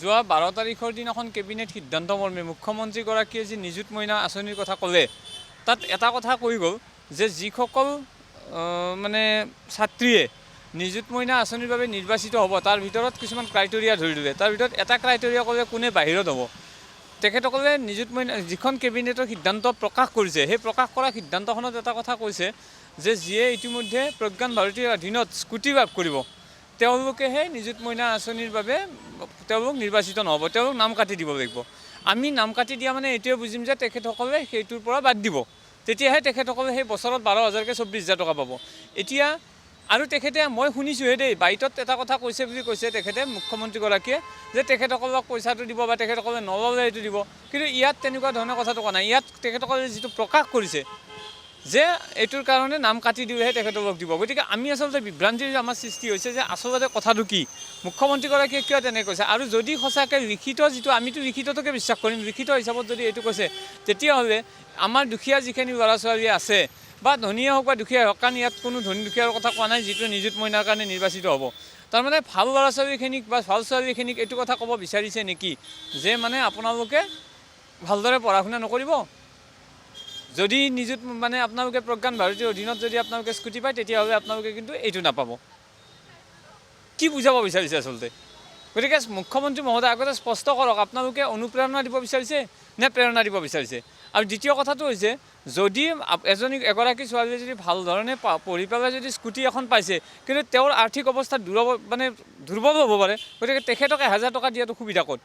যোৱা 12 তাৰিখৰ দিনাখন কেবিনেট সিদ্ধান্ত মৰ্মে মুখ্যমন্ত্ৰীগৰাকীয়ে যি নিযুত মইনা আঁচনিৰ কথা ক'লে তাত এটা কথা কৈ গ'ল যে যিসকল মানে ছাত্ৰীয়ে নিযুত মইনা আঁচনিৰ বাবে নিৰ্বাচিত হ'ব তাৰ ভিতৰত কিছুমান ক্ৰাইটেৰিয়া ধৰি দিলে তাৰ ভিতৰত এটা ক্ৰাইটেৰিয়া ক'লে কোনে বাহিৰত হ'ব তেখেতসকলে নিযুত মইনা যিখন কেবিনেটৰ সিদ্ধান্ত প্ৰকাশ কৰিছে সেই প্ৰকাশ কৰা সিদ্ধান্তখনত এটা কথা কৈছে যে যিয়ে ইতিমধ্যে প্ৰজ্ঞান ভাৰতীৰ অধীনত স্কুটি লাভ কৰিব তেওঁলোকেহে নিযুত মইনা আঁচনিৰ বাবে তেওঁলোক নিৰ্বাচিত নহ'ব তেওঁলোক নাম কাটি দিব লাগিব আমি নাম কাটি দিয়া মানে এইটোৱে বুজিম যে তেখেতসকলে সেইটোৰ পৰা বাদ দিব তেতিয়াহে তেখেতসকলে সেই বছৰত 12,000কে 24,000 টকা পাব এতিয়া আৰু তেখেতে মই শুনিছোঁহে দেই বাইটত এটা কথা কৈছে বুলি কৈছে তেখেতে মুখ্যমন্ত্ৰীগৰাকীয়ে যে তেখেতসকলক পইচাটো দিব বা তেখেতসকলে নল'লে এইটো দিব কিন্তু ইয়াত তেনেকুৱা ধৰণৰ কথাটো কোৱা নাই ইয়াত তেখেতসকলে যিটো প্ৰকাশ কৰিছে যে এইটোৰ কাৰণে নাম কাটি দিলেহে তেখেতসকলক দিব গতিকে আমি আচলতে বিভ্ৰান্তিৰ আমাৰ সৃষ্টি হৈছে যে আচলতে কথাটো কি মুখ্যমন্ত্ৰীগৰাকীয়ে কিয় তেনে কৈছে আৰু যদি সঁচাকৈ লিখিত যিটো আমিতো লিখিতটোকে বিশ্বাস কৰিম লিখিত হিচাপত যদি এইটো কৈছে তেতিয়াহ'লে আমাৰ দুখীয়া যিখিনি ল'ৰা ছোৱালী আছে বা ধনীয়ে হওক বা দুখীয়া হওক কাৰণ ইয়াত কোনো ধনী দুখীয়াৰ কথা কোৱা নাই যিটো নিযুত মইনাৰ কাৰণে নিৰ্বাচিত হ'ব তাৰমানে ভাল ল'ৰা ছোৱালীখিনিক বা ভাল ছোৱালীখিনিক এইটো কথা ক'ব বিচাৰিছে নেকি যে মানে আপোনালোকে ভালদৰে পঢ়া শুনা নকৰিব যদি নিযুত মানে আপোনালোকে প্ৰজ্ঞান ভাৰতীৰ অধীনত যদি আপোনালোকে স্কুটি পায় তেতিয়াহ'লে আপোনালোকে কিন্তু এইটো নাপাব কি বুজাব বিচাৰিছে আচলতে গতিকে মুখ্যমন্ত্ৰী মহোদয় আগতে স্পষ্ট কৰক আপোনালোকে অনুপ্ৰেৰণা দিব বিচাৰিছে নে প্ৰেৰণা দিব বিচাৰিছে আৰু দ্বিতীয় কথাটো হৈছে যদি এগৰাকী ছোৱালীয়ে যদি ভাল ধৰণে পঢ়ি পেলাই যদি স্কুটি এখন পাইছে কিন্তু তেওঁৰ আৰ্থিক অৱস্থা দুৰ্বল হ'ব পাৰে গতিকে তেখেতক 1,000 টকা দিয়াটো সুবিধা ক'ত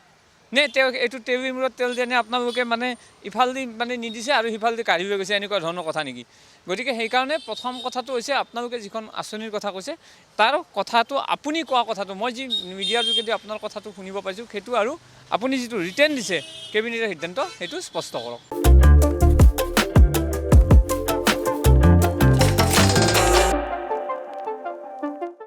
নে তেওঁ এইটো তেলৰ মূৰত তেল যেনে আপোনালোকে মানে ইফালদি মানে নিদিছে আৰু সিফালদি কাঢ়ি লৈ গৈছে এনেকুৱা ধৰণৰ কথা নেকি গতিকে সেইকাৰণে প্ৰথম কথাটো হৈছে আপোনালোকে যিখন আঁচনিৰ কথা কৈছে তাৰ কথাটো আপুনি কোৱা কথাটো মই যি মিডিয়াৰ যোগেদি আপোনাৰ কথাটো শুনিব পাইছোঁ সেইটো আৰু আপুনি যিটো ৰিটেন দিছে কেবিনেটৰ সিদ্ধান্ত সেইটো স্পষ্ট কৰক